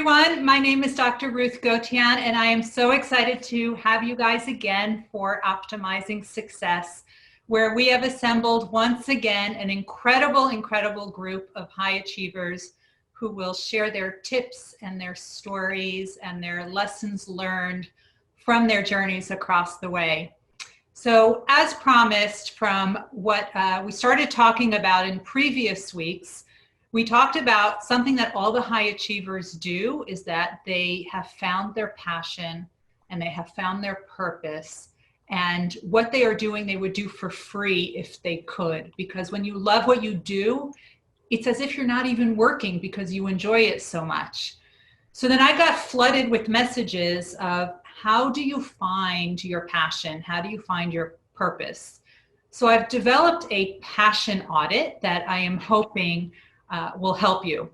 everyone. My name is Dr. Ruth Gotian, and I am so excited to have you guys again for Optimizing Success, where we have assembled once again an incredible group of high achievers who will share their tips and their stories and their lessons learned from their journeys across the way. So as promised from what we started talking about in previous weeks, we talked about something that all the high achievers do is that they have found their passion and they have found their purpose, and what they are doing they would do for free if they could, because when you love what you do, it's as if you're not even working because you enjoy it so much. So then I got flooded with messages of how do you find your passion? How do you find your purpose? So I've developed a passion audit that I am hoping will help you.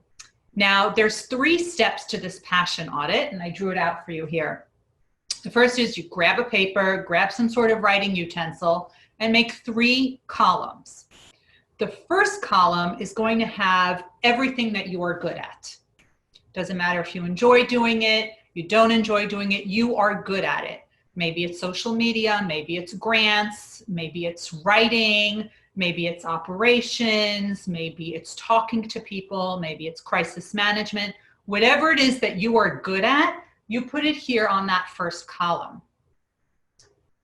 Now, there's 3 steps to this passion audit, and I drew it out for you here. The first is you grab a paper, grab some sort of writing utensil, and make 3 columns. The first column is going to have everything that you are good at. Doesn't matter if you enjoy doing it, you don't enjoy doing it, you are good at it. Maybe it's social media, maybe it's grants, maybe it's writing, maybe it's operations, maybe it's talking to people, maybe it's crisis management. Whatever it is that you are good at, you put it here on that first column.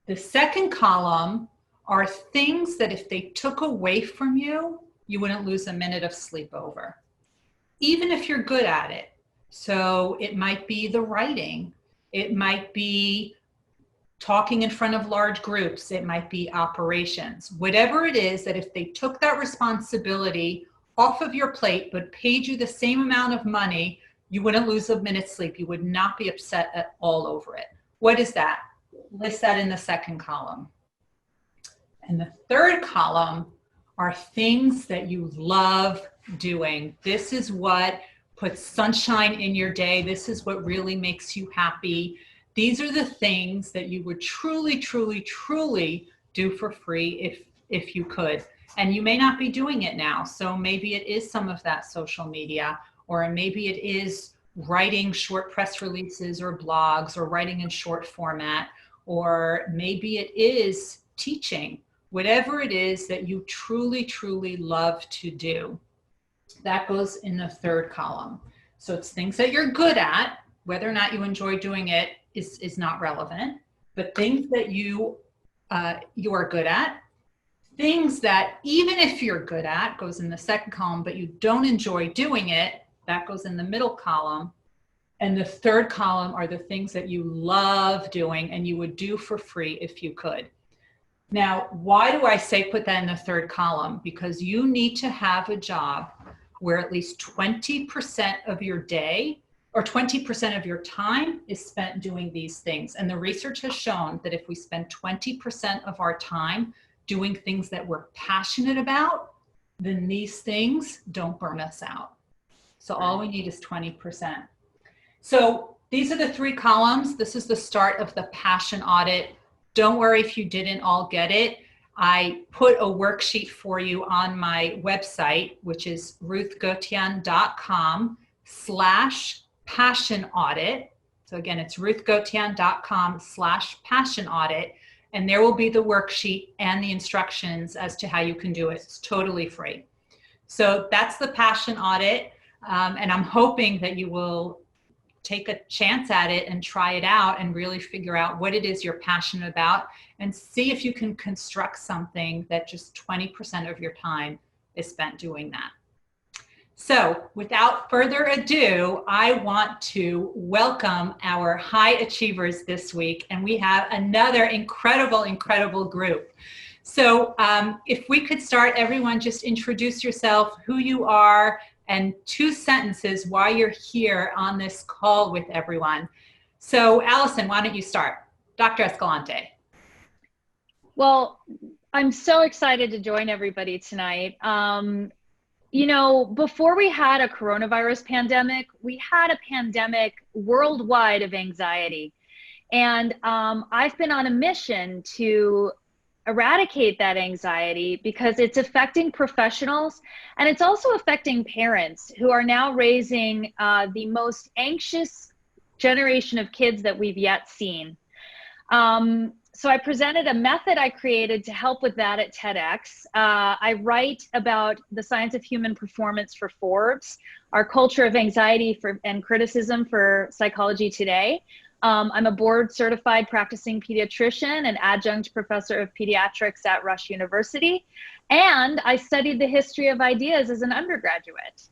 The second column are things that if they took away from you, you wouldn't lose a minute of sleep over, even if you're good at it. So it might be the writing, it might be talking in front of large groups, it might be operations. Whatever it is that if they took that responsibility off of your plate but paid you the same amount of money, you wouldn't lose a minute's sleep. You would not be upset at all over it. What is that? List that in the second column. And the third column are things that you love doing. This is what puts sunshine in your day. This is what really makes you happy. These are the things that you would truly do for free if you could. And you may not be doing it now. So maybe it is some of that social media, or maybe it is writing short press releases or blogs, or writing in short format, or maybe it is teaching. Whatever it is that you truly love to do, that goes in the third column. So it's things that you're good at. Whether or not you enjoy doing it is not relevant, but things that you are good at, things that even if you're good at goes in the second column, but you don't enjoy doing it, that goes in the middle column. And the third column are the things that you love doing and you would do for free if you could. Now, why do I say put that in the third column? Because you need to have a job where at least 20% of your day or 20% of your time is spent doing these things. And the research has shown that if we spend 20% of our time doing things that we're passionate about, then these things don't burn us out. So all we need is 20%. So these are the 3 columns. This is the start of the passion audit. Don't worry if you didn't all get it. I put a worksheet for you on my website, which is ruthgotian.com/passion audit. So again, it's ruthgotian.com/passion audit. And there will be the worksheet and the instructions as to how you can do it. It's totally free. So that's the passion audit. And I'm hoping that you will take a chance at it and try it out and really figure out what it is you're passionate about and see if you can construct something that just 20% of your time is spent doing that. So without further ado, I want to welcome our high achievers this week, and we have another incredible group. So if we could start, everyone just introduce yourself, who you are, and 2 sentences why you're here on this call with everyone. So Allison, why don't you start? Dr. Escalante. Well, I'm so excited to join everybody tonight. You know, before we had a coronavirus pandemic, we had a pandemic worldwide of anxiety. And I've been on a mission to eradicate that anxiety, because it's affecting professionals and it's also affecting parents who are now raising the most anxious generation of kids that we've yet seen. So I presented a method I created to help with that at TEDx. I write about the science of human performance for Forbes, our culture of anxiety and criticism for Psychology Today. I'm a board certified practicing pediatrician and adjunct professor of pediatrics at Rush University. And I studied the history of ideas as an undergraduate.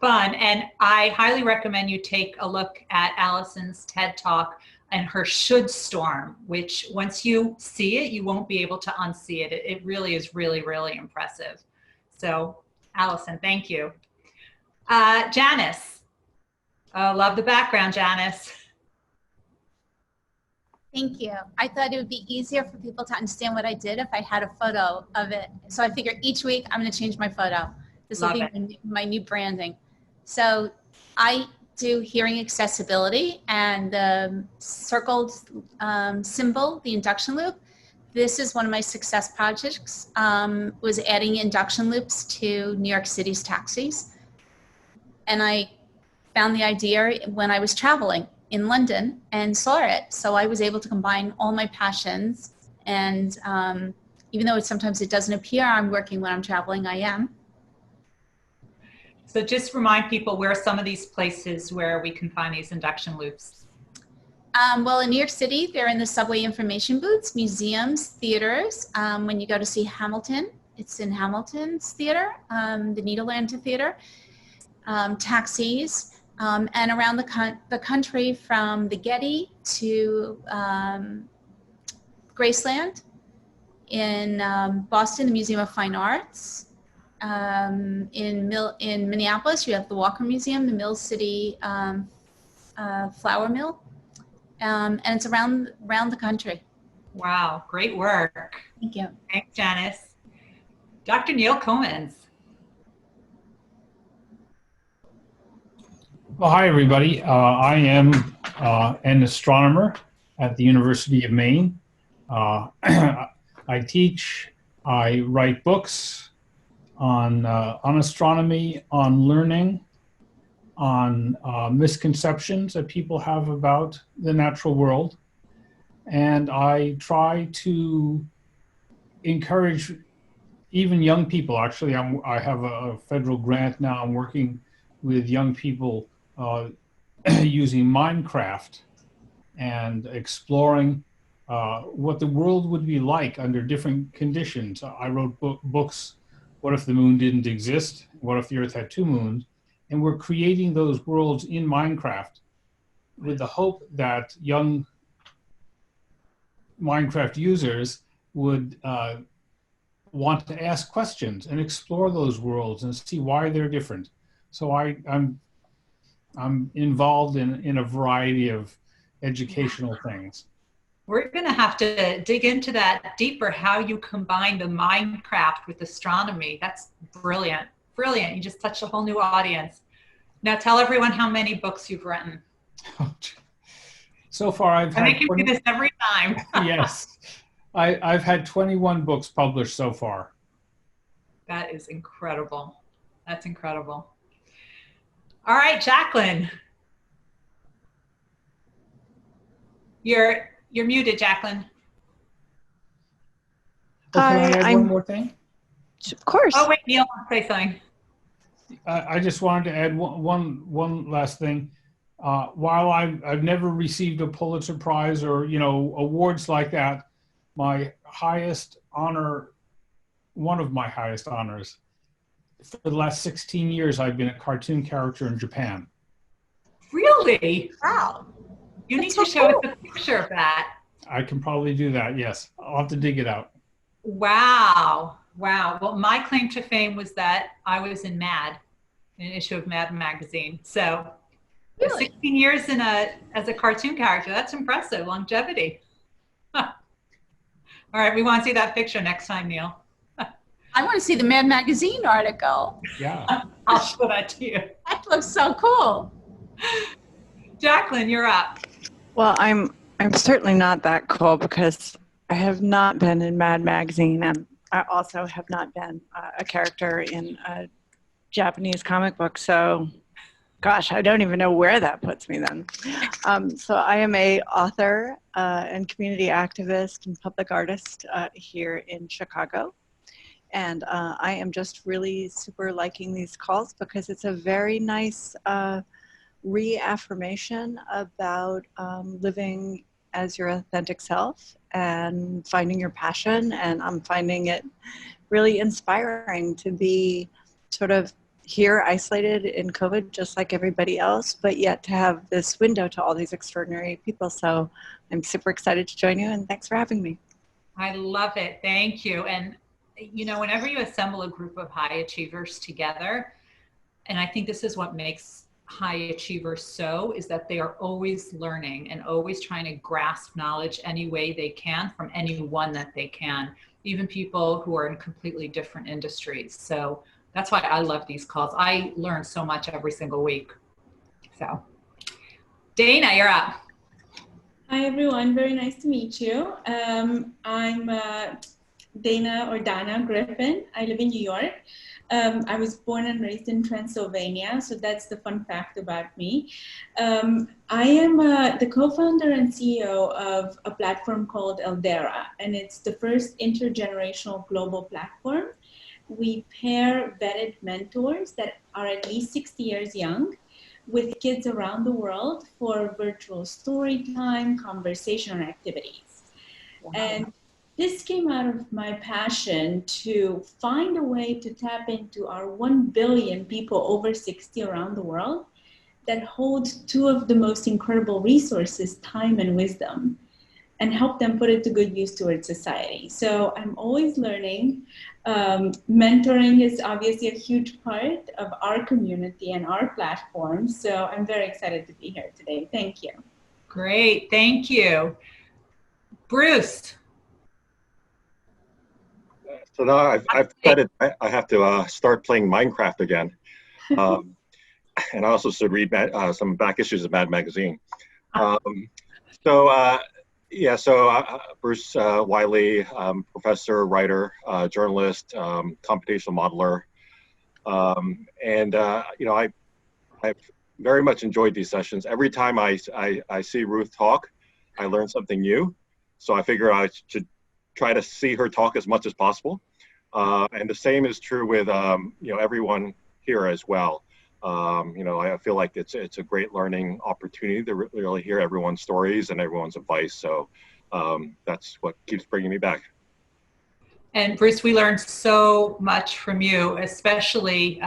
Fun. And I highly recommend you take a look at Allison's TED Talk and her should storm, which once you see it, you won't be able to unsee it. It really is really, really impressive. So Allison, thank you. Janice. Oh, love the background, Janice. Thank you. I thought it would be easier for people to understand what I did if I had a photo of it. So I figure each week I'm going to change my photo. This will be my new branding. So I do hearing accessibility, and the circled symbol, the induction loop. This is one of my success projects, was adding induction loops to New York City's taxis. And I found the idea when I was traveling in London and saw it. So I was able to combine all my passions. And even though sometimes it doesn't appear I'm working when I'm traveling, I am. So just remind people where are some of these places where we can find these induction loops. Well, in New York City, they're in the subway information booths, museums, theaters. When you go to see Hamilton, it's in Hamilton's theater, the Nederlander Theater, taxis, and around the country from the Getty to Graceland. In Boston, the Museum of Fine Arts. In Minneapolis, you have the Walker Museum, the Mill City Flour Mill, and it's around the country. Wow, great work. Thank you. Thanks, Janice. Dr. Neil Comans. Well, hi, everybody. I am an astronomer at the University of Maine. I teach, I write books on astronomy, on learning, on misconceptions that people have about the natural world. And I try to encourage even young people. Actually, I have a federal grant now. I'm working with young people using Minecraft and exploring what the world would be like under different conditions. I wrote books. What if the moon didn't exist? What if the Earth had two moons? And we're creating those worlds in Minecraft with the hope that young Minecraft users would want to ask questions and explore those worlds and see why they're different. So I'm involved in a variety of educational things. We're going to have to dig into that deeper, how you combine the Minecraft with astronomy. That's brilliant. Brilliant. You just touched a whole new audience. Now tell everyone how many books you've written. So far, I make you do this every time. Yes. I've had 21 books published so far. That is incredible. That's incredible. All right, Jacqueline. You're muted, Jacqueline. Oh, can I add one more thing? Of course. Oh, wait, Neil wants to say something. I just wanted to add one last thing. While I've never received a Pulitzer Prize or awards like that, my highest honor, one of my highest honors, for the last 16 years, I've been a cartoon character in Japan. Really? Wow. You need to show us a picture of that. I can probably do that, yes. I'll have to dig it out. Wow. Wow. Well, my claim to fame was that I was in Mad, an issue of Mad magazine. So Really? 16 years as a cartoon character, that's impressive. Longevity. Huh. All right, we want to see that picture next time, Neil. I want to see the Mad Magazine article. Yeah. I'll show that to you. That looks so cool. Jacqueline, you're up. Well, I'm certainly not that cool because I have not been in Mad Magazine, and I also have not been a character in a Japanese comic book. So, gosh, I don't even know where that puts me then. So I am a author and community activist and public artist here in Chicago. And I am just really super liking these calls because it's a very nice reaffirmation about living as your authentic self and finding your passion. And I'm finding it really inspiring to be sort of here isolated in COVID, just like everybody else, but yet to have this window to all these extraordinary people. So I'm super excited to join you, and thanks for having me. I love it. Thank you. And, you know, whenever you assemble a group of high achievers together, and I think this is what makes high achievers so, is that they are always learning and always trying to grasp knowledge any way they can from anyone that they can, even people who are in completely different industries. So that's why I love these calls. I learn so much every single week. So Dana, you're up. Hi, everyone. Very nice to meet you. I'm Dana or Dana Griffin. I live in New York. I was born and raised in Transylvania, so that's the fun fact about me. I am the co-founder and CEO of a platform called Eldera, and it's the first intergenerational global platform. We pair vetted mentors that are at least 60 years young with kids around the world for virtual story time, conversation, and activities. Wow. And this came out of my passion to find a way to tap into our 1 billion people over 60 around the world that hold two of the most incredible resources, time and wisdom, and help them put it to good use towards society. So I'm always learning. Mentoring is obviously a huge part of our community and our platform. So I'm very excited to be here today. Thank you. Great, thank you. Bruce. So now I've decided I have to start playing Minecraft again. And I also should read some back issues of Mad Magazine. Bruce Wiley, professor, writer, journalist, computational modeler. I've very much enjoyed these sessions. Every time I see Ruth talk, I learn something new. So I figure I should try to see her talk as much as possible. And the same is true with everyone here as well. I feel like it's a great learning opportunity to really hear everyone's stories and everyone's advice. So that's what keeps bringing me back. And Bruce, we learned so much from you, especially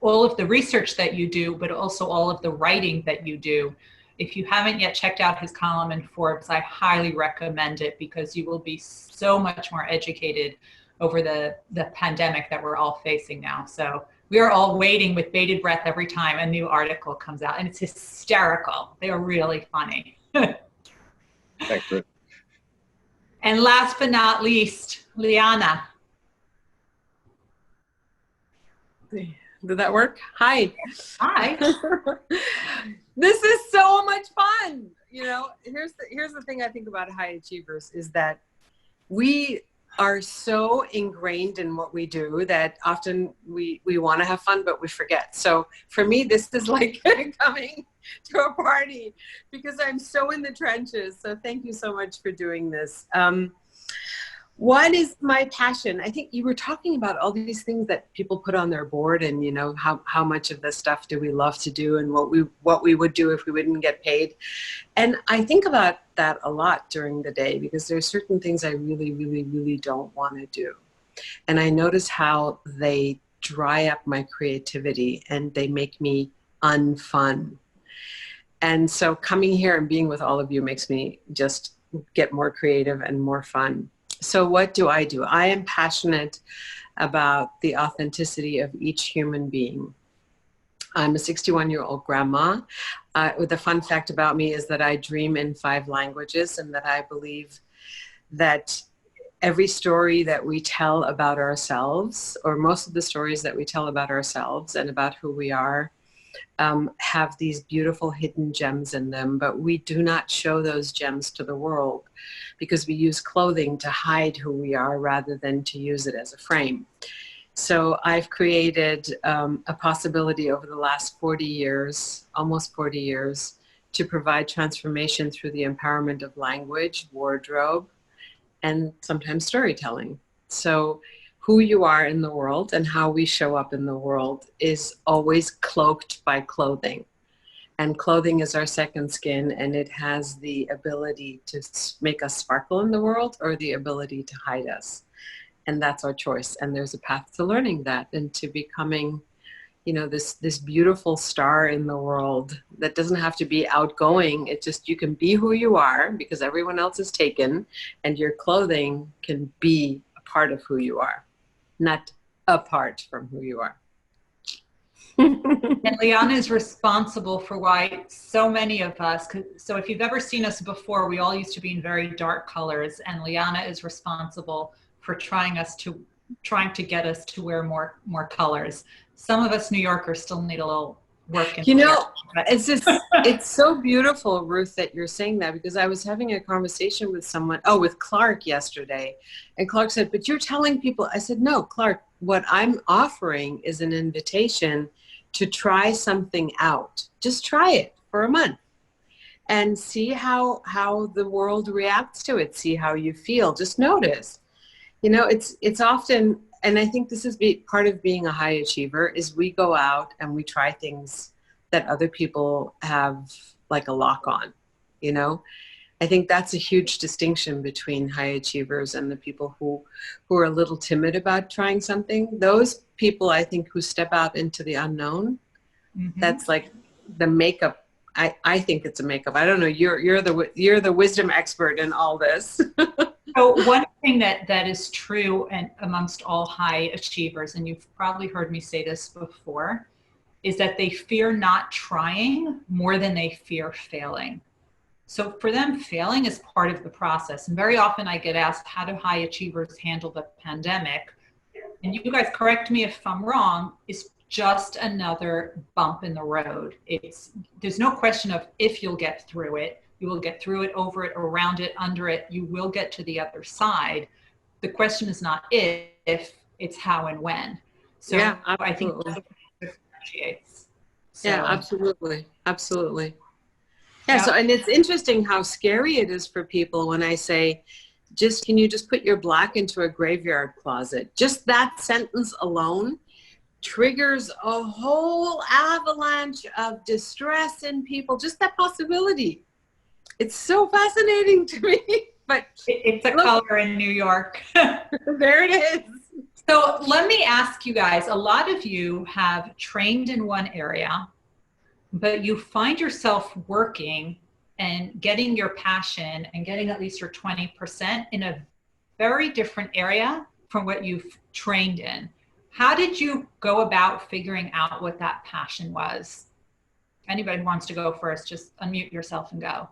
all of the research that you do, but also all of the writing that you do. If you haven't yet checked out his column in Forbes, I highly recommend it because you will be so much more educated over the pandemic that we're all facing now. So we are all waiting with bated breath every time a new article comes out, and it's hysterical. They are really funny. Thanks, Ruth. And last but not least, Liana. Did that work? Hi. Hi. This is so much fun. You know, here's the thing I think about high achievers is that we are so ingrained in what we do that often we want to have fun, but we forget. So for me, this is like coming to a party because I'm so in the trenches. So thank you so much for doing this. What is my passion? I think you were talking about all these things that people put on their board and, how much of this stuff do we love to do and what we would do if we wouldn't get paid. And I think about that a lot during the day because there's certain things I really, really, really don't want to do. And I notice how they dry up my creativity and they make me unfun. And so coming here and being with all of you makes me just get more creative and more fun. So what do? I am passionate about the authenticity of each human being. I'm a 61-year-old grandma. The fun fact about me is that I dream in 5 languages and that I believe that every story that we tell about ourselves, or most of the stories that we tell about ourselves and about who we are, have these beautiful hidden gems in them, but we do not show those gems to the world because we use clothing to hide who we are rather than to use it as a frame. So I've created a possibility over the last 40 years, almost 40 years, to provide transformation through the empowerment of language, wardrobe, and sometimes storytelling. So who you are in the world and how we show up in the world is always cloaked by clothing. And clothing is our second skin, and it has the ability to make us sparkle in the world or the ability to hide us. And that's our choice. And there's a path to learning that and to becoming, you know, this beautiful star in the world that doesn't have to be outgoing. It just, you can be who you are because everyone else is taken, and your clothing can be a part of who you are, not apart from who you are. And Liana is responsible for why so many of us, so if you've ever seen us before, we all used to be in very dark colors, and Liana is responsible for trying to get us to wear more colors. Some of us New Yorkers still need a little work. You know, it's just, it's so beautiful, Ruth, that you're saying that, because I was having a conversation with someone, with Clark yesterday, and Clark said, but you're telling people. I said, no, Clark, what I'm offering is an invitation to try something out. Just try it for a month and see how the world reacts to it. See how you feel. Just notice. You know, it's often, and I think this is part of being a high achiever, is we go out and we try things that other people have like a lock on, you know? I think that's a huge distinction between high achievers and the people who are a little timid about trying something. Those people, I think, who step out into the unknown, that's like the makeup. I think it's a makeup. I don't know. You're the wisdom expert in all this. So one thing that is true and amongst all high achievers, and you've probably heard me say this before, is that they fear not trying more than they fear failing. So for them, failing is part of the process. And very often I get asked, how do high achievers handle the pandemic? And you guys correct me if I'm wrong, it's just another bump in the road. There's no question of if you'll get through it. You will get through it, over it, around it, under it. You will get to the other side. The question is not if, it's how and when. So yeah, I think that's what differentiates. So, yeah, absolutely. Absolutely. Yeah, so, and it's interesting how scary it is for people when I say, can you just put your black into a graveyard closet? Just that sentence alone triggers a whole avalanche of distress in people, just that possibility. It's so fascinating to me, but it's a color in New York. There it is. So let me ask you guys, a lot of you have trained in one area, but you find yourself working and getting your passion and getting at least your 20% in a very different area from what you've trained in. How did you go about figuring out what that passion was? Anybody who wants to go first, just unmute yourself and go.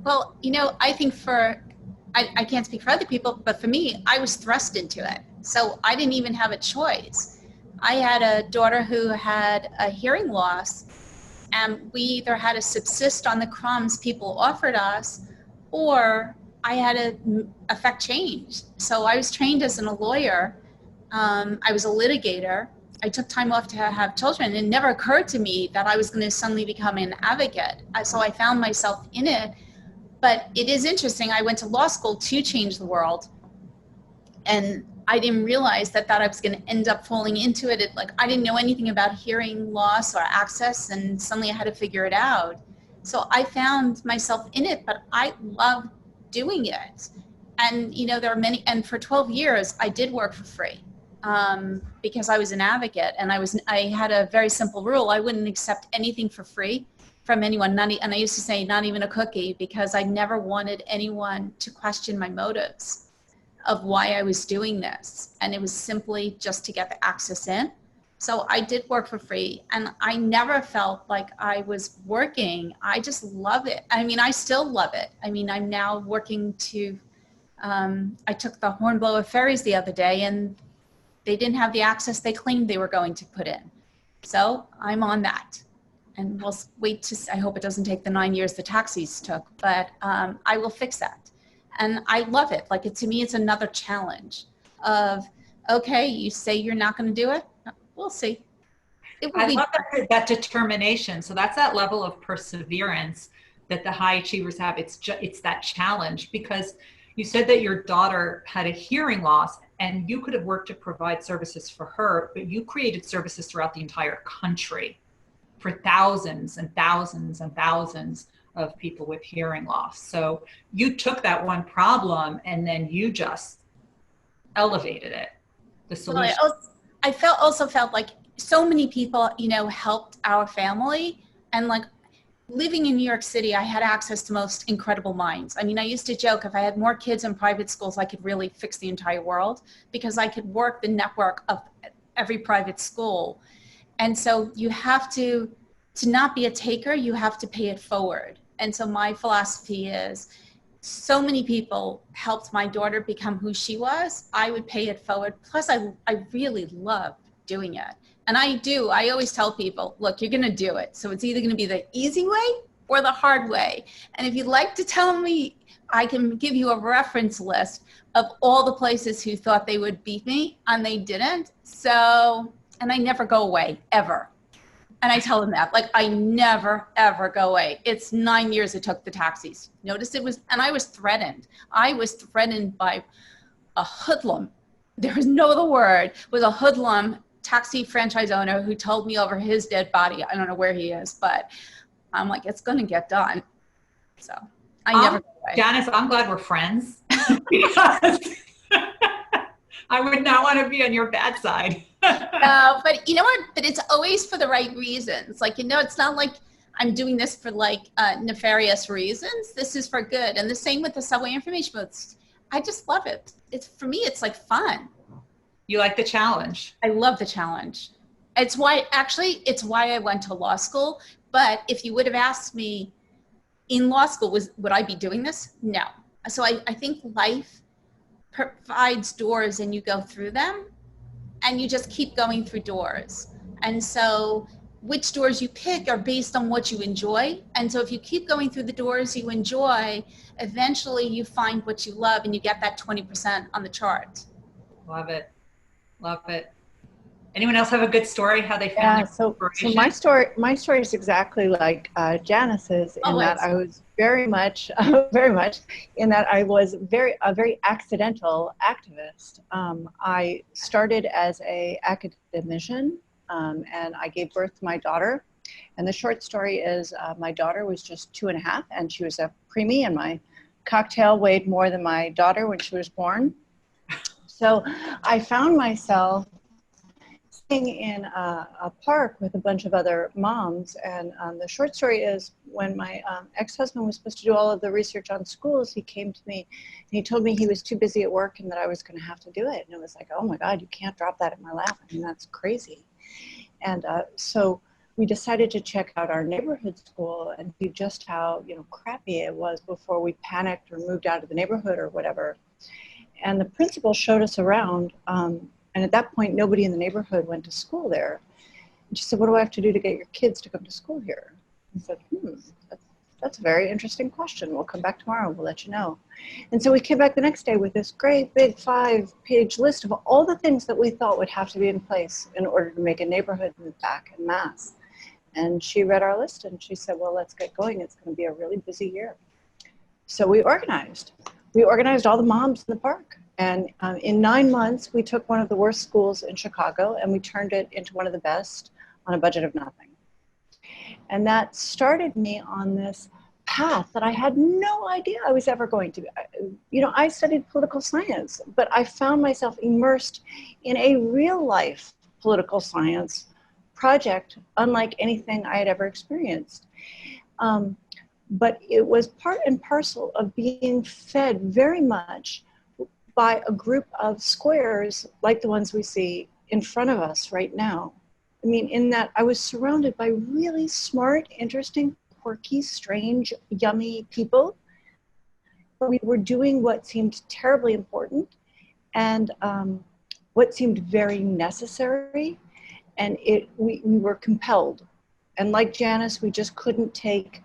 Well, you know, I think I can't speak for other people, but for me, I was thrust into it. So I didn't even have a choice. I had a daughter who had a hearing loss, and we either had to subsist on the crumbs people offered us, or I had to affect change. So I was trained as a lawyer. I was a litigator. I took time off to have children. It never occurred to me that I was going to suddenly become an advocate. So I found myself in it. But it is interesting. I went to law school to change the world. And I didn't realize that I was going to end up falling into it. I didn't know anything about hearing loss or access, and suddenly I had to figure it out. So I found myself in it, but I love doing it. And, you know, there are many, and for 12 years, I did work for free. Because I was an advocate, and I had a very simple rule. I wouldn't accept anything for free from anyone, and I used to say not even a cookie, because I never wanted anyone to question my motives of why I was doing this. And it was simply just to get the access in. So I did work for free, and I never felt like I was working. I just love it. I mean, I still love it. I mean, I'm now working I took the Hornblower ferries the other day, and they didn't have the access they claimed they were going to put in. So I'm on that. And we'll wait to, I hope it doesn't take the 9 years the taxis took, but I will fix that. And I love it. Like, to me, it's another challenge of, okay, you say you're not going to do it. We'll see. It will I be love that determination. So that's that level of perseverance that the high achievers have. It's that challenge, because you said that your daughter had a hearing loss and you could have worked to provide services for her, but you created services throughout the entire country for thousands and thousands and thousands of people with hearing loss. So you took that one problem and then you just elevated it, the solution. Well, I also felt like so many people, you know, helped our family. And like, living in New York City, I had access to most incredible minds. I mean, I used to joke, if I had more kids in private schools, I could really fix the entire world, because I could work the network of every private school. And so you have to not be a taker, you have to pay it forward. And so my philosophy is, so many people helped my daughter become who she was, I would pay it forward. Plus, I really love doing it. And I always tell people, look, you're going to do it. So it's either going to be the easy way or the hard way. And if you'd like to tell me, I can give you a reference list of all the places who thought they would beat me and they didn't. So, and I never go away, ever. And I tell them that, like, I never, ever go away. It's 9 years it took the taxis. Notice it was, and I was threatened. I was threatened by a hoodlum. There is no other word. It was a hoodlum taxi franchise owner who told me over his dead body. I don't know where he is, but I'm like, it's going to get done. So I never go away. Janice, I'm glad we're friends, because I would not want to be on your bad side. But you know what? But it's always for the right reasons. Like, you know, it's not like I'm doing this for like nefarious reasons. This is for good. And the same with the subway information booths. I just love it. It's, for me, it's like fun. You like the challenge. I love the challenge. It's why I went to law school. But if you would have asked me in law school, would I be doing this? No. So I think life provides doors and you go through them and you just keep going through doors. And so which doors you pick are based on what you enjoy. And so if you keep going through the doors you enjoy, eventually you find what you love and you get that 20% on the chart. Love it. Love it. Anyone else have a good story how they found Yeah, their so inspiration? my story is exactly like Janice's, in that I was very much in that I was a very accidental activist. I started as a academician, and I gave birth to my daughter. And the short story is, my daughter was just 2.5, and she was a preemie, and my cocktail weighed more than my daughter when she was born. So I found myself in a park with a bunch of other moms, and the short story is, when my ex-husband was supposed to do all of the research on schools, he came to me and he told me he was too busy at work and that I was going to have to do it. And it was like, oh my God, you can't drop that in my lap. I mean, that's crazy. And so we decided to check out our neighborhood school and see just how, you know, crappy it was before we panicked or moved out of the neighborhood or whatever. And the principal showed us around. And at that point, nobody in the neighborhood went to school there. And she said, what do I have to do to get your kids to come to school here? I said, that's a very interesting question. We'll come back tomorrow. We'll let you know. And so we came back the next day with this great big 5-page list of all the things that we thought would have to be in place in order to make a neighborhood move back en masse. And she read our list and she said, well, let's get going. It's going to be a really busy year. So we organized. We organized all the moms in the park. And in 9 months, we took one of the worst schools in Chicago and we turned it into one of the best on a budget of nothing. And that started me on this path that I had no idea I was ever going to. You know, I studied political science, but I found myself immersed in a real life political science project unlike anything I had ever experienced. But it was part and parcel of being fed very much by a group of squares like the ones we see in front of us right now. I mean, in that I was surrounded by really smart, interesting, quirky, strange, yummy people. We were doing what seemed terribly important and what seemed very necessary. And we were compelled. And like Janice, we just couldn't take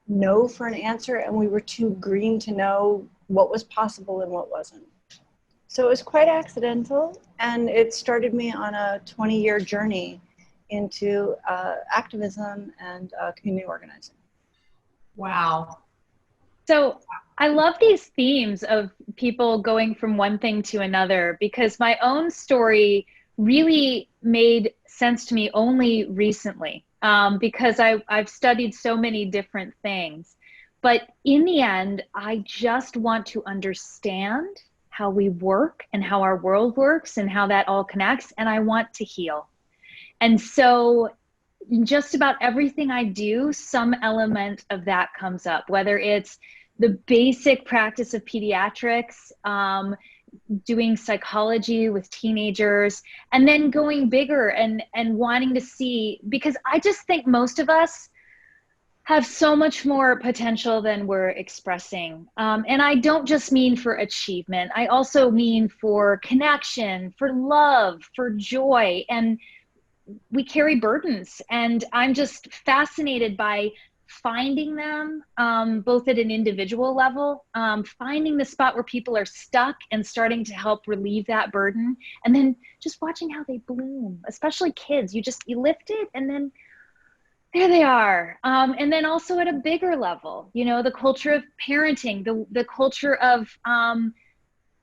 no for an answer, and we were too green to know what was possible and what wasn't. So it was quite accidental, and it started me on a 20-year journey into activism and community organizing. Wow. So I love these themes of people going from one thing to another, because my own story really made sense to me only recently, because I've studied so many different things. But in the end, I just want to understand how we work and how our world works and how that all connects, and I want to heal. And so just about everything I do, some element of that comes up, whether it's the basic practice of pediatrics, doing psychology with teenagers, and then going bigger and wanting to see, because I just think most of us have so much more potential than we're expressing. And I don't just mean for achievement, I also mean for connection, for love, for joy. And we carry burdens, and I'm just fascinated by finding them, both at an individual level, finding the spot where people are stuck and starting to help relieve that burden, and then just watching how they bloom, especially kids. You lift it and then there they are. And then also at a bigger level, you know, the culture of parenting, the culture of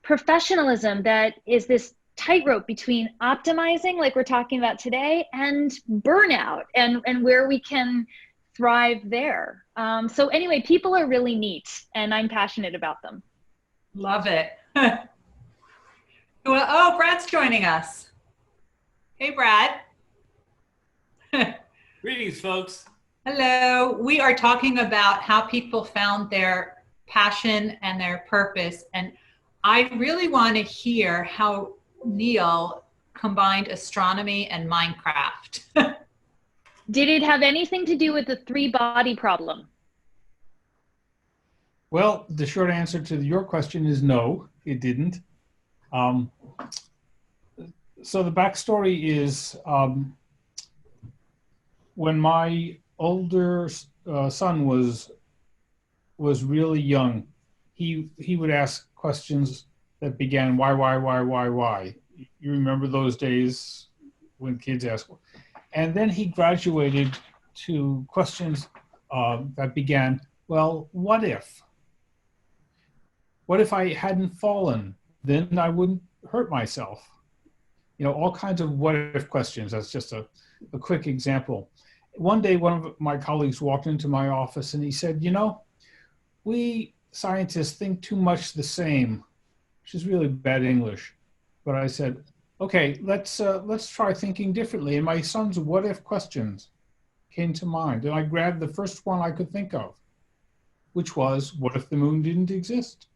professionalism that is this tightrope between optimizing, like we're talking about today, and burnout, and where we can thrive there. So anyway, people are really neat, and I'm passionate about them. Love it. Oh, Brad's joining us. Hey, Brad. Greetings, folks. Hello. We are talking about how people found their passion and their purpose. And I really want to hear how Neil combined astronomy and Minecraft. Did it have anything to do with the 3-body problem? Well, the short answer to your question is no, it didn't. So the backstory is when my older son was really young, he would ask questions that began, why? You remember those days when kids ask? And then he graduated to questions that began, well, what if? What if I hadn't fallen? Then I wouldn't hurt myself. You know, all kinds of what if questions. That's just a quick example. One day, one of my colleagues walked into my office and he said, you know, we scientists think too much the same, which is really bad English. But I said, okay, let's try thinking differently. And my son's what if questions came to mind. And I grabbed the first one I could think of, which was, what if the moon didn't exist?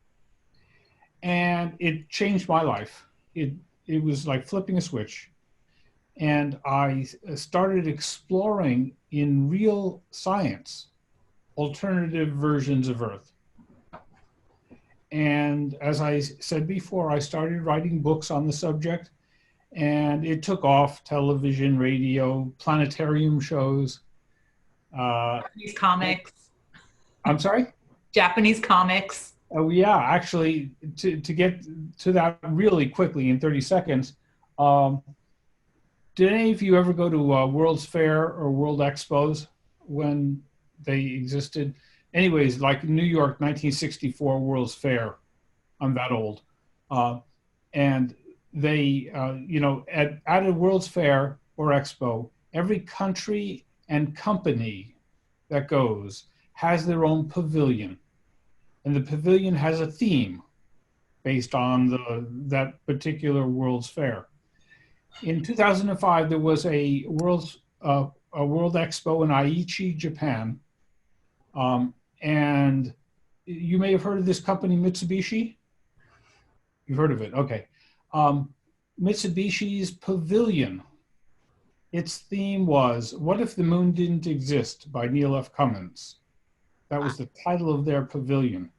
And it changed my life. It was like flipping a switch. And I started exploring in real science alternative versions of Earth. And as I said before, I started writing books on the subject, and it took off: television, radio, planetarium shows. Japanese comics. I'm sorry? Japanese comics. Oh yeah, actually, to get to that really quickly in 30 seconds, did any of you ever go to World's Fair or World Expos when they existed? Anyways, like New York, 1964 World's Fair. I'm that old. And they, you know, at a World's Fair or Expo, every country and company that goes has their own pavilion. And the pavilion has a theme based on that particular World's Fair. In 2005, there was a World Expo in Aichi, Japan. And you may have heard of this company, Mitsubishi. You've heard of it, okay. Mitsubishi's pavilion, its theme was, what if the moon didn't exist, by Neil F. Cummins. That was the title of their pavilion.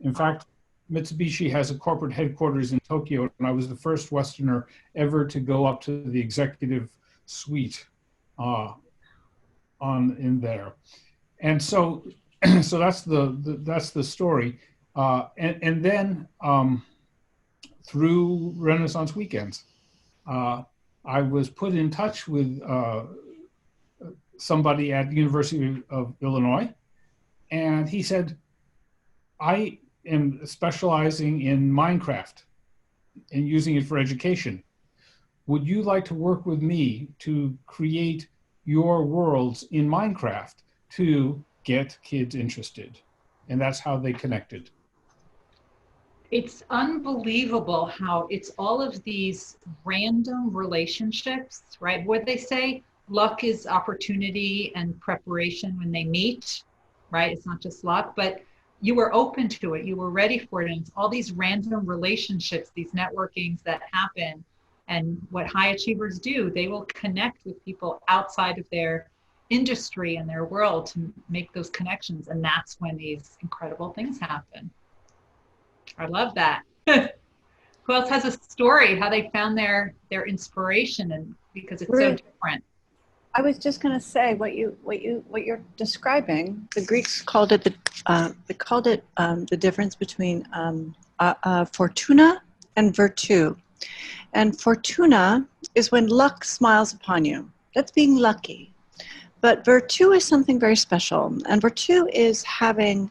In fact, Mitsubishi has a corporate headquarters in Tokyo, and I was the first Westerner ever to go up to the executive suite on in there. And so so that's the story. And then through Renaissance Weekends, I was put in touch with somebody at the University of Illinois, and he said, I am specializing in Minecraft and using it for education. Would you like to work with me to create your worlds in Minecraft to get kids interested? And that's how they connected. It's unbelievable how it's all of these random relationships, right? What they say, luck is opportunity and preparation when they meet, right? It's not just luck, but you were open to it. You were ready for it. And it's all these random relationships, these networkings that happen. And what high achievers do, they will connect with people outside of their industry and their world to make those connections. And that's when these incredible things happen. I love that. Who else has a story, how they found their inspiration, and because it's so different? I was just going to say what you're describing. The Greeks called it the difference between fortuna and virtue. And fortuna is when luck smiles upon you. That's being lucky. But virtue is something very special. And virtue is having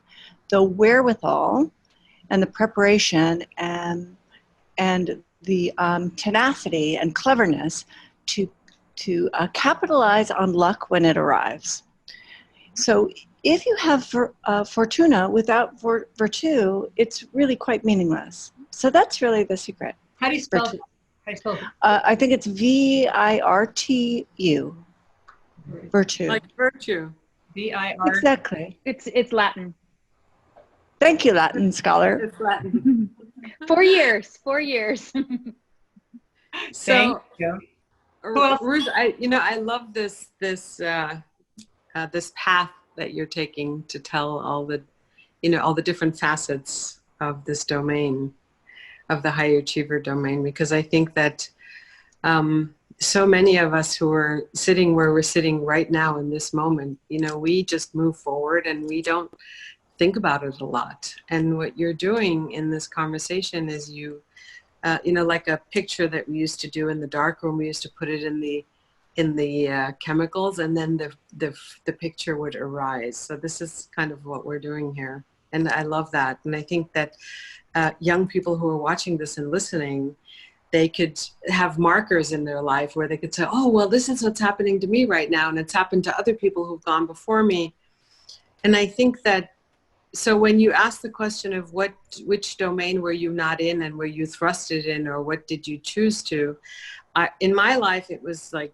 the wherewithal and the preparation and the tenacity and cleverness to capitalize on luck when it arrives. So if you have fortuna without virtue, it's really quite meaningless. So that's really the secret. How do you spell it? I think it's VIRTU. Virtue. Like virtue. VIR. Exactly. It's Latin. Thank you, Latin scholar. It's Latin. 4 years. 4 years. So, else? Ruth, I love this path that you're taking to tell all the different facets of this domain, of the high achiever domain, because I think that so many of us who are sitting where we're sitting right now in this moment, we just move forward and we don't think about it a lot. And what you're doing in this conversation is like a picture that we used to do in the darkroom, we used to put it in the chemicals, and then the picture would arise. So this is kind of what we're doing here. And I love that. And I think that young people who are watching this and listening, they could have markers in their life where they could say, oh, well, this is what's happening to me right now. And it's happened to other people who've gone before me. And I think that, so when you ask the question of which domain were you not in and were you thrusted in, or what did you choose to, in my life, it was like,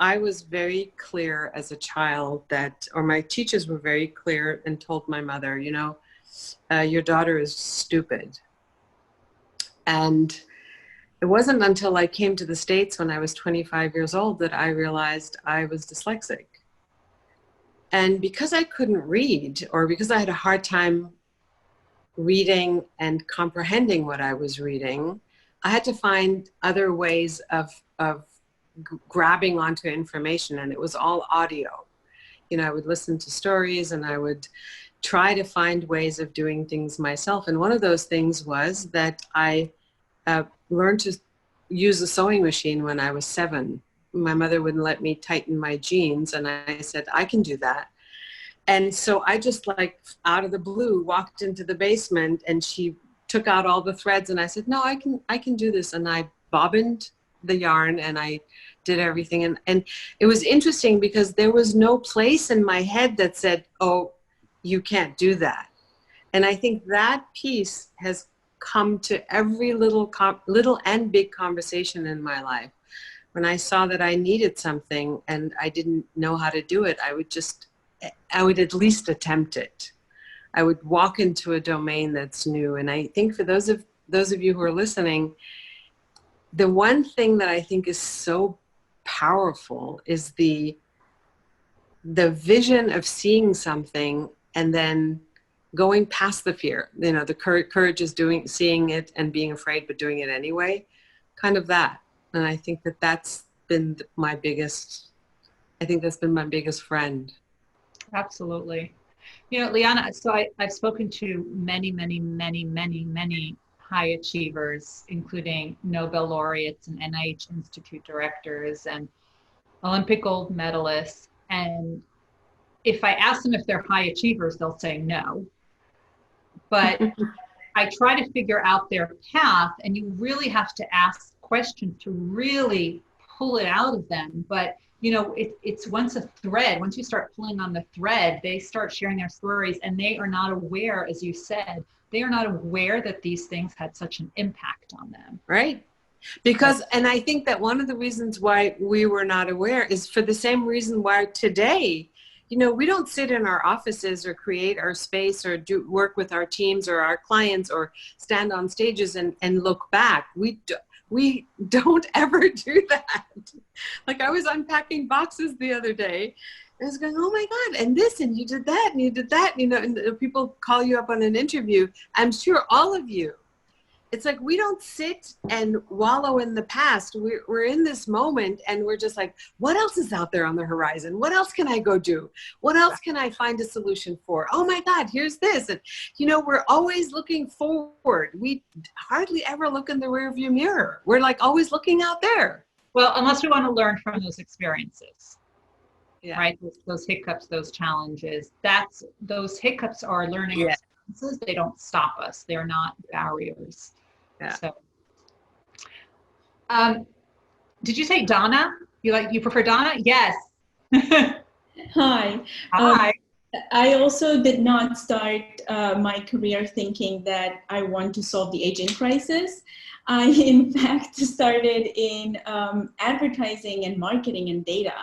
I was very clear as a child or my teachers were very clear and told my mother, your daughter is stupid. And it wasn't until I came to the States when I was 25 years old that I realized I was dyslexic. And because I couldn't read, or because I had a hard time reading and comprehending what I was reading, I had to find other ways of grabbing onto information, and it was all audio. I would listen to stories and I would try to find ways of doing things myself. And one of those things was that I learned to use a sewing machine when I was 7. My mother wouldn't let me tighten my jeans, and I said, I can do that. And so I just, like, out of the blue walked into the basement, and she took out all the threads, and I said, no, I can do this. And I bobbined the yarn and I did everything. And it was interesting because there was no place in my head that said, oh, you can't do that. And I think that piece has come to every little and big conversation in my life. When I saw that I needed something and I didn't know how to do it, I would at least attempt it. I would walk into a domain that's new. And I think for those of you who are listening, the one thing that I think is so powerful is the vision of seeing something and then going past the fear. The courage is seeing it and being afraid, but doing it anyway, kind of that. And I think that that's been my biggest, I think that's been my biggest friend. Absolutely. You know, Liana, so I've spoken to many, many, many, many, many high achievers, including Nobel laureates and NIH Institute directors and Olympic gold medalists. And if I ask them if they're high achievers, they'll say no. But I try to figure out their path, and you really have to ask questions to really pull it out of them. But you know, it's once a thread, once you start pulling on the thread, they start sharing their stories, and they are not aware, as you said, they are not aware that these things had such an impact on them. Right. Because, and I think that one of the reasons why we were not aware is for the same reason why today, you know, we don't sit in our offices or create our space or do work with our teams or our clients or stand on stages and look back. We don't ever do that. Like I was unpacking boxes the other day. I was going, oh my God, and this, and you did that, and you did that, you know, and people call you up on an interview. I'm sure all of you. It's like we don't sit and wallow in the past. We're in this moment and we're just like, what else is out there on the horizon? What else can I go do? What else can I find a solution for? Oh my God, here's this. And, you know, we're always looking forward. We hardly ever look in the rearview mirror. We're like always looking out there. Well, unless we want to learn from those experiences. Yeah. Right? Those hiccups, those challenges, those hiccups are learning experiences. They don't stop us. They're not barriers. Yeah. So, did you say Donna? You prefer Donna? Yes. Hi. Hi. I also did not start my career thinking that I want to solve the aging crisis. I, in fact, started in advertising and marketing and data.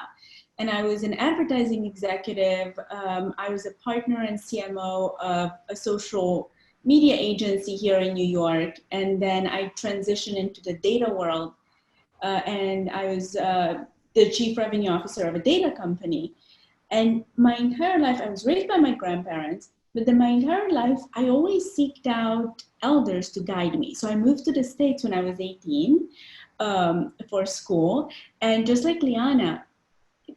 And I was an advertising executive. I was a partner and CMO of a social media agency here in New York. And then I transitioned into the data world. And I was the chief revenue officer of a data company. And my entire life, I was raised by my grandparents, but then my entire life, I always seeked out elders to guide me. So I moved to the States when I was 18 for school. And just like Liana,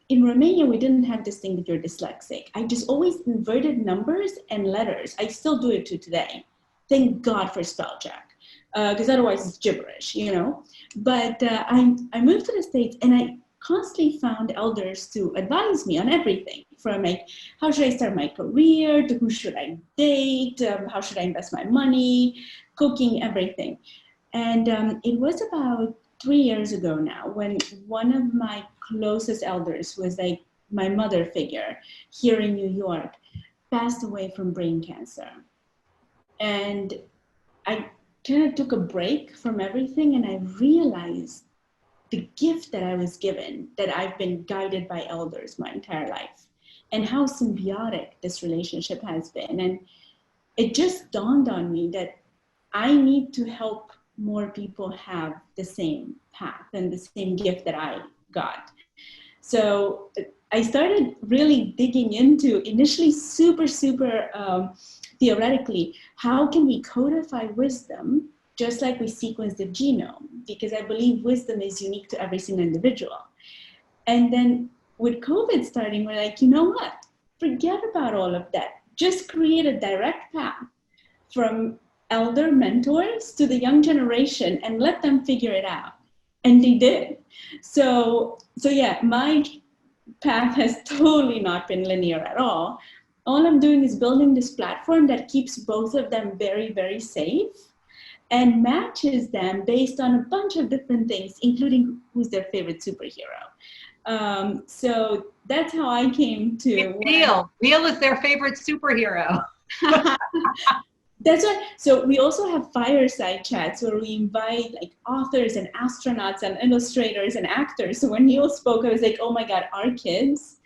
in Romania, we didn't have this thing that you're dyslexic. I just always inverted numbers and letters. I still do it to today. Thank God for spell check, because otherwise it's gibberish, you know. But I moved to the States and I constantly found elders to advise me on everything, from like, how should I start my career, to who should I date, how should I invest my money, cooking, everything. And it was about 3 years ago now when one of my closest elders, was like my mother figure here in New York, passed away from brain cancer. And I kind of took a break from everything and I realized the gift that I was given, that I've been guided by elders my entire life, and how symbiotic this relationship has been. And it just dawned on me that I need to help more people have the same path and the same gift that I got. So I started really digging into, initially super theoretically, how can we codify wisdom just like we sequence the genome? Because I believe wisdom is unique to every single individual. And then with COVID starting, we're like, you know what? Forget about all of that. Just create a direct path from elder mentors to the young generation and let them figure it out. And they did. So yeah, my path has totally not been linear at all. All I'm doing is building this platform that keeps both of them very, very safe and matches them based on a bunch of different things, including who's their favorite superhero. So that's how I came to Weill. Weill is their favorite superhero. That's right. So we also have fireside chats where we invite like authors and astronauts and illustrators and actors. So when Neil spoke, I was like, oh my God, our kids,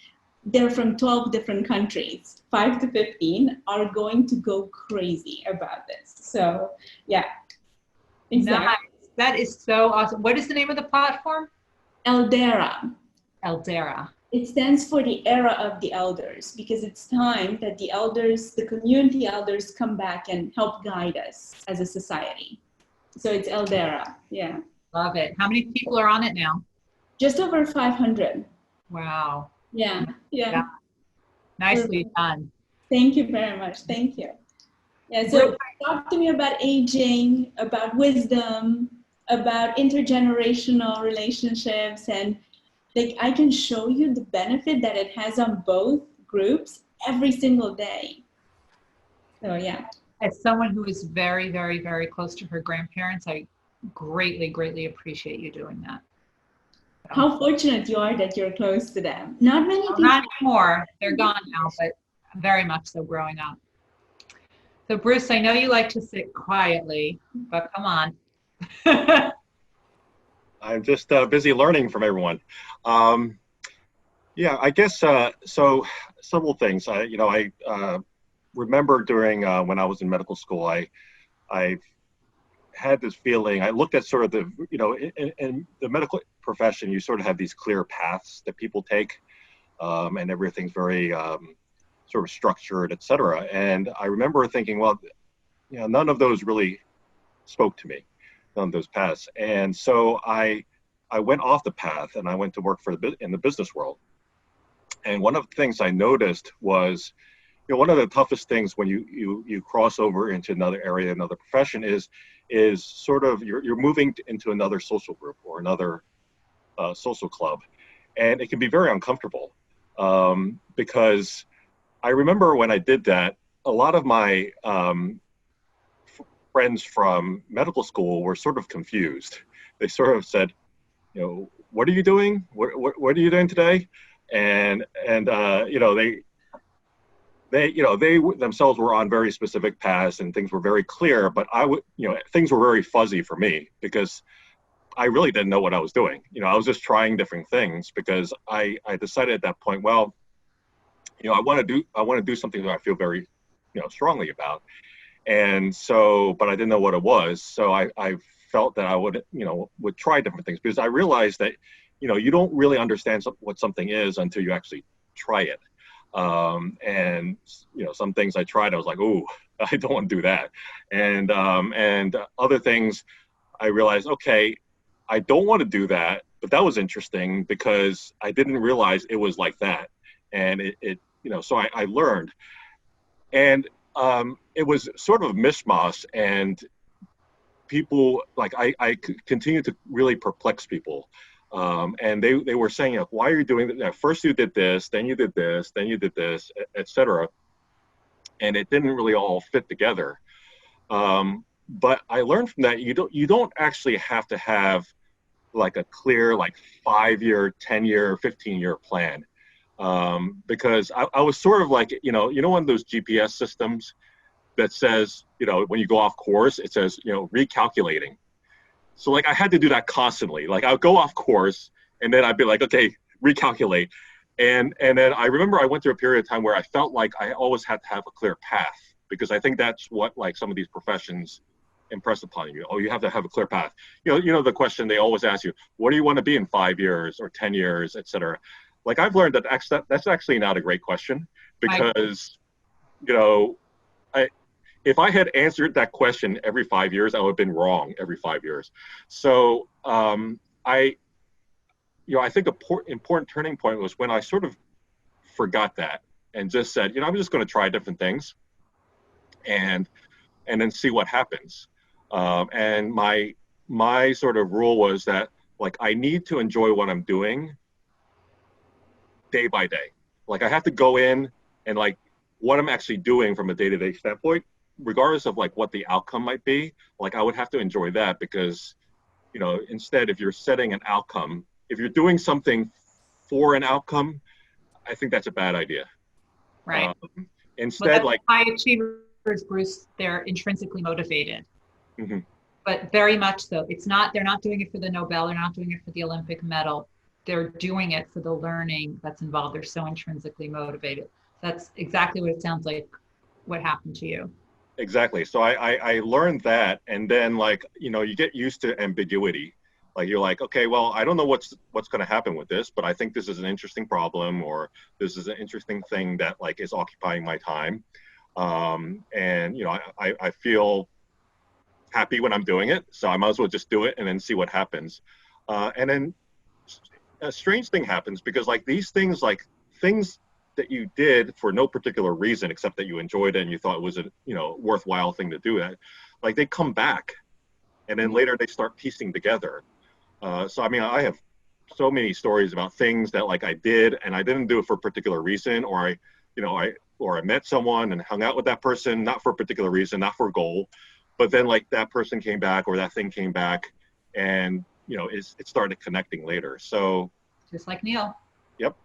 they're from 12 different countries, 5 to 15, are going to go crazy about this. So yeah, exactly. Nice. That is so awesome. What is the name of the platform? Eldera. Eldera. It stands for the era of the elders, because it's time that the elders, the community elders, come back and help guide us as a society. So it's Eldera, yeah. Love it. How many people are on it now? Just over 500. Wow. Yeah. Yeah. Nicely done. Thank you very much. Thank you. Yeah, so talk to me about aging, about wisdom, about intergenerational relationships, and like I can show you the benefit that it has on both groups every single day. So yeah. As someone who is very, very, very close to her grandparents, I greatly, greatly appreciate you doing that. So. How fortunate you are that you're close to them. Not many people. Not anymore. They're gone now, but very much so growing up. So Bruce, I know you like to sit quietly, but come on. I'm just busy learning from everyone. Yeah, I guess so. Several things. I remember during when I was in medical school, I had this feeling. I looked at sort of the in the medical profession, you sort of have these clear paths that people take, and everything's very sort of structured, et cetera. And I remember thinking, well, none of those really spoke to me, none of those paths. And so I went off the path and I went to work in the business world. And one of the things I noticed was, one of the toughest things when you cross over into another area, another profession is sort of you're moving into another social group or another social club, and it can be very uncomfortable because I remember when I did that, a lot of my friends from medical school were sort of confused. They sort of said, what are you doing? What are you doing today? And they themselves were on very specific paths and things were very clear, but things were very fuzzy for me because I really didn't know what I was doing. I was just trying different things because I decided at that point, well, I want to do something that I feel very, strongly about. And so, but I didn't know what it was. So I felt that I would try different things because I realized that, you don't really understand what something is until you actually try it. And some things I tried, I was like, "Ooh, I don't want to do that." And other things, I realized, okay, I don't want to do that. But that was interesting because I didn't realize it was like that. And so I learned, and it was sort of a mishmash. And people I continued to really perplex people. And they were saying, why are you doing that? First you did this, then you did this, then you did this, etc. And it didn't really all fit together. But I learned from that you don't actually have to have like a clear 5-year, 10-year, 15-year plan. Because I was sort of like, one of those GPS systems that says, when you go off course, it says, recalculating. So I had to do that constantly. I would go off course and then I'd be like, okay, recalculate. And then I remember I went through a period of time where I felt like I always had to have a clear path because I think that's what some of these professions impress upon you. Oh, you have to have a clear path. The question they always ask you, what do you want to be in 5 years or 10 years, et cetera? I've learned that that's actually not a great question because, if I had answered that question every 5 years, I would have been wrong every 5 years. So I think an important turning point was when I sort of forgot that and just said, I'm just going to try different things and then see what happens. And my sort of rule was that I need to enjoy what I'm doing day by day. I have to go in and what I'm actually doing from a day-to-day standpoint, regardless of what the outcome might be, I would have to enjoy that because, instead, if you're setting an outcome, if you're doing something for an outcome, I think that's a bad idea. Right. Instead, high achievers, Bruce, they're intrinsically motivated. Mm-hmm. But very much so. They're not doing it for the Nobel, they're not doing it for the Olympic medal. They're doing it for the learning that's involved. They're so intrinsically motivated. That's exactly what it sounds like what happened to you. Exactly. So I learned that, and then you get used to ambiguity. You're like, okay, well, I don't know what's going to happen with this, but I think this is an interesting problem, or this is an interesting thing that is occupying my time, and I feel happy when I'm doing it, so I might as well just do it and then see what happens, and then a strange thing happens, because like these things, like things that you did for no particular reason except that you enjoyed it and you thought it was a, you know, worthwhile thing to do, that like they come back, and then later they start piecing together. So I mean, I have so many stories about things that like I did and I didn't do it for a particular reason, or I met someone and hung out with that person not for a particular reason, not for a goal, but then like that person came back or that thing came back, and you know, it started connecting later. So Just like Neil. yep.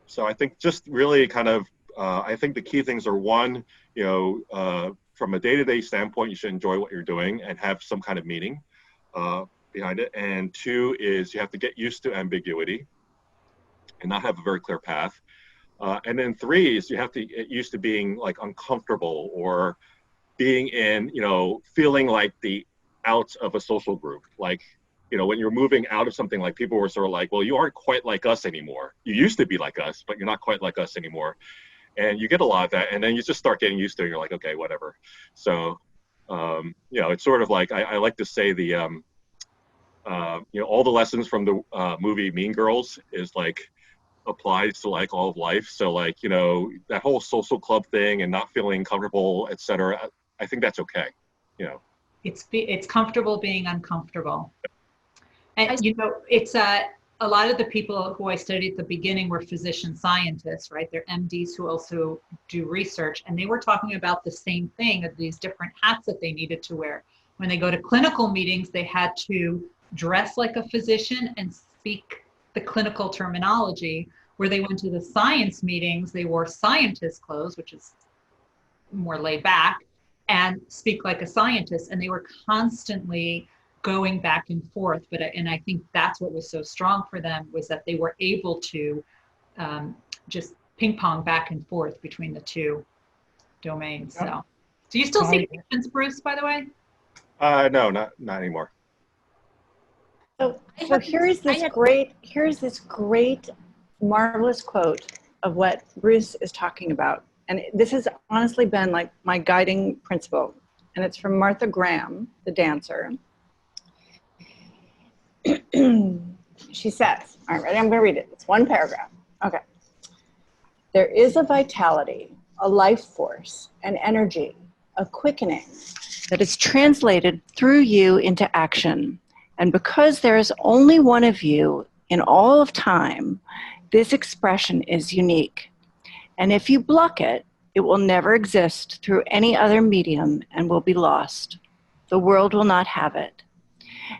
So I think just really kind of, I think the key things are, one, you know, from a day-to-day standpoint, you should enjoy what you're doing and have some kind of meaning behind it. And two is you have to get used to ambiguity and not have a very clear path. And then three is you have to get used to being like uncomfortable, or being in, you know, feeling like the out of a social group. Like, you know, when you're moving out of something, like people were sort of like, well, you aren't quite like us anymore. You used to be like us, but you're not quite like us anymore. And you get a lot of that, and then you just start getting used to it. And you're like, okay, whatever. So, you know, it's sort of like, I like to say the, you know, all the lessons from the movie Mean Girls is like, applies to like all of life. So like, you know, that whole social club thing and not feeling comfortable, etc. I think that's okay. You know, It's comfortable being uncomfortable. And you know, it's a lot of the people who I studied at the beginning were physician scientists, right? They're MDs who also do research, and they were talking about the same thing, of these different hats that they needed to wear. When they go to clinical meetings, they had to dress like a physician and speak the clinical terminology. Where they went to the science meetings, they wore scientist clothes, which is more laid back, and speak like a scientist. And they were constantly going back and forth. And I think that's what was so strong for them, was that they were able to just ping pong back and forth between the two domains. Yep. So do you still see patients, Bruce, by the way? no, not anymore. So here's this great, marvelous quote of what Bruce is talking about. And this has honestly been like my guiding principle. And it's from Martha Graham, the dancer. She says, all right, ready? I'm going to read it. It's one paragraph. Okay. There is a vitality, a life force, an energy, a quickening that is translated through you into action. And because there is only one of you in all of time, this expression is unique. And if you block it, it will never exist through any other medium and will be lost. The world will not have it.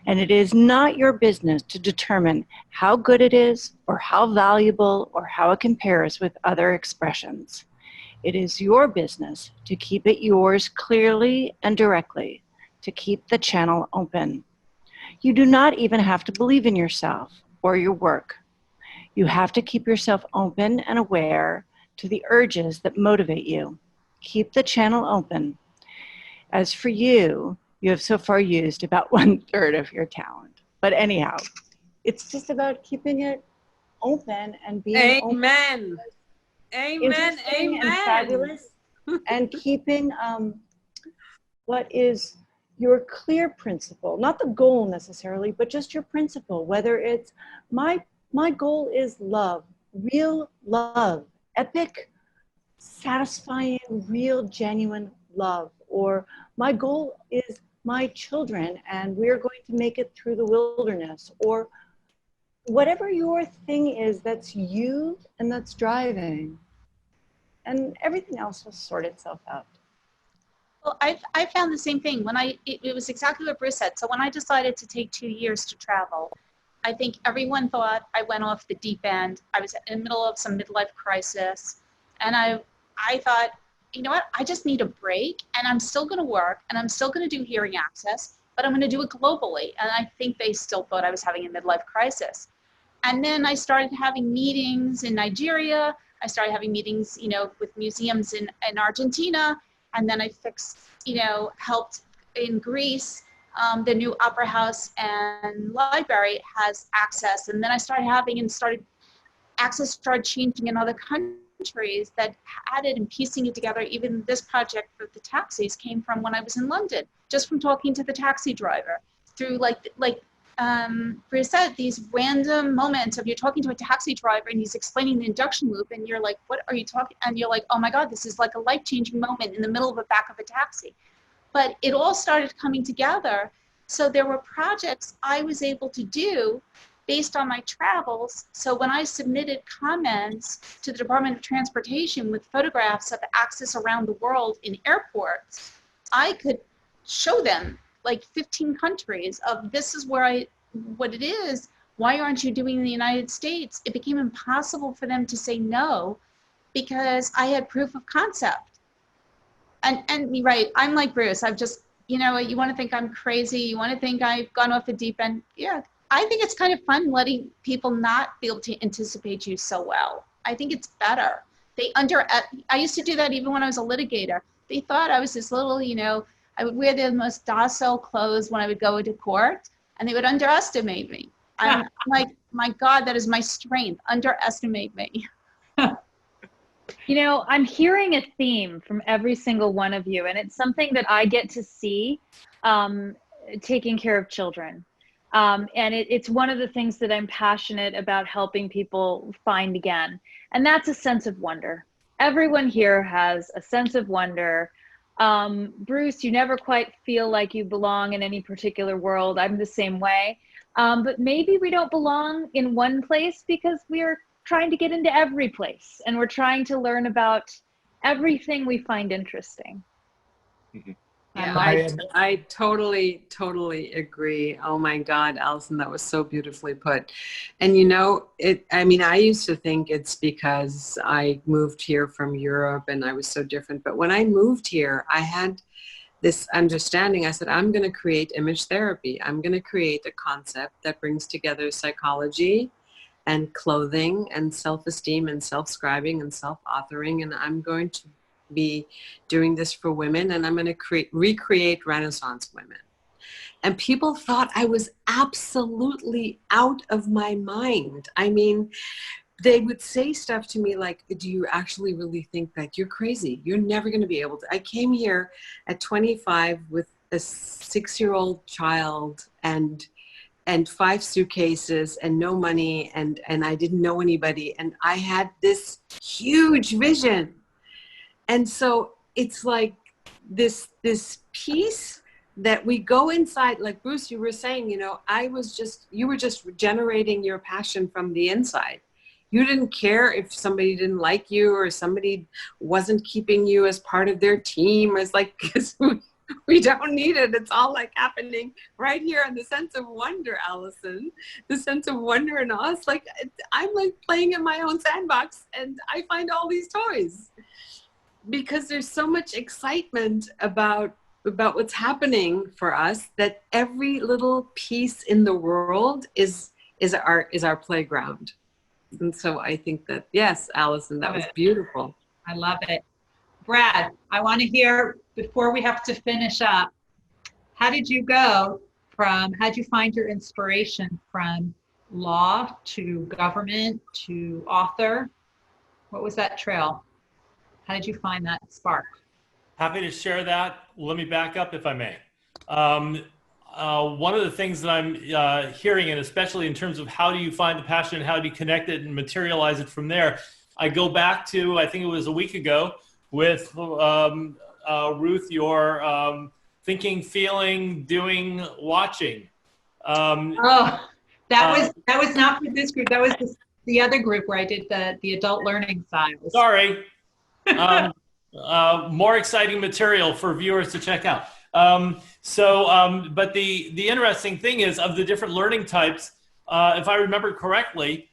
And it is not your business to determine how good it is, or how valuable, or how it compares with other expressions. It is your business to keep it yours clearly and directly, to keep the channel open. You do not even have to believe in yourself or your work. You have to keep yourself open and aware to the urges that motivate you. Keep the channel open. As for you, you have so far used about 1/3 of your talent. But anyhow, it's just about keeping it open and being Amen. open. Amen. Interesting Amen. and fabulous, and keeping what is your clear principle, not the goal necessarily, but just your principle, whether it's my goal is love, real love, epic, satisfying, real, genuine love, or my goal is my children and we're going to make it through the wilderness, or whatever your thing is that's you and that's driving, and everything else will sort itself out. Well, I found the same thing when it was exactly what Bruce said. So when I decided to take 2 years to travel, I think everyone thought I went off the deep end. I was in the middle of some midlife crisis, and I thought, you know what, I just need a break, and I'm still going to work, and I'm still going to do hearing access, but I'm going to do it globally. And I think they still thought I was having a midlife crisis. And then I started having meetings in Nigeria. I started having meetings, you know, with museums in Argentina. And then I helped in Greece. The new opera house and library has access. And then I started access started changing in other countries that added and piecing it together. Even this project for the taxis came from when I was in London, just from talking to the taxi driver through like Bruce said, these random moments of you're talking to a taxi driver and he's explaining the induction loop and you're like, what are you talking? And you're like, oh my God, this is like a life-changing moment in the middle of the back of a taxi. But it all started coming together. So there were projects I was able to do based on my travels. So when I submitted comments to the Department of Transportation with photographs of access around the world in airports, I could show them like 15 countries of this is where what it is, why aren't you doing in the United States? It became impossible for them to say no because I had proof of concept. And you're right, I'm like Bruce, I've just, you know, you want to think I'm crazy, you want to think I've gone off the deep end. Yeah, I think it's kind of fun letting people not be able to anticipate you so well. I think it's better. I used to do that even when I was a litigator. They thought I was this little, you know, I would wear the most docile clothes when I would go into court, and they would underestimate me. I'm like, my God, that is my strength. Underestimate me. You know, I'm hearing a theme from every single one of you, and it's something that I get to see taking care of children. And it's one of the things that I'm passionate about helping people find again, and that's a sense of wonder. Everyone here has a sense of wonder. Bruce, you never quite feel like you belong in any particular world. I'm the same way. But maybe we don't belong in one place because we're trying to get into every place and we're trying to learn about everything we find interesting. Mhm. Yeah, I totally agree. Oh my God, Allison, that was so beautifully put. And you know, I mean, I used to think it's because I moved here from Europe and I was so different. But when I moved here, I had this understanding. I said, I'm going to create image therapy. I'm going to create a concept that brings together psychology and clothing and self-esteem and self-scribing and self-authoring. And I'm going to be doing this for women, and I'm going to recreate Renaissance women. And people thought I was absolutely out of my mind. I mean, they would say stuff to me like, do you actually really think that? You're crazy. You're never going to be able to. I came here at 25 with a 6-year-old child and 5 suitcases and no money, and I didn't know anybody, and I had this huge vision. And so it's like this piece that we go inside, like Bruce, you were saying, you know, you were just generating your passion from the inside. You didn't care if somebody didn't like you or somebody wasn't keeping you as part of their team. It's like, because we don't need it. It's all like happening right here. And the sense of wonder, Allison, the sense of wonder in us, like I'm like playing in my own sandbox and I find all these toys. Because there's so much excitement about what's happening for us that every little piece in the world is our playground. And so I think that, yes, Allison, that was beautiful. I love it. Brad, I want to hear, before we have to finish up, how did you find your inspiration from law to government to author? What was that trail? How did you find that spark? Happy to share that. Let me back up if I may. One of the things that I'm hearing, and especially in terms of how do you find the passion and how do you connect it and materialize it from there, I go back to, I think it was a week ago, with Ruth, your thinking, feeling, doing, watching. That was not for this group. That was the other group where I did the adult learning styles. Sorry. More exciting material for viewers to check out. But the interesting thing is, of the different learning types, if I remember correctly,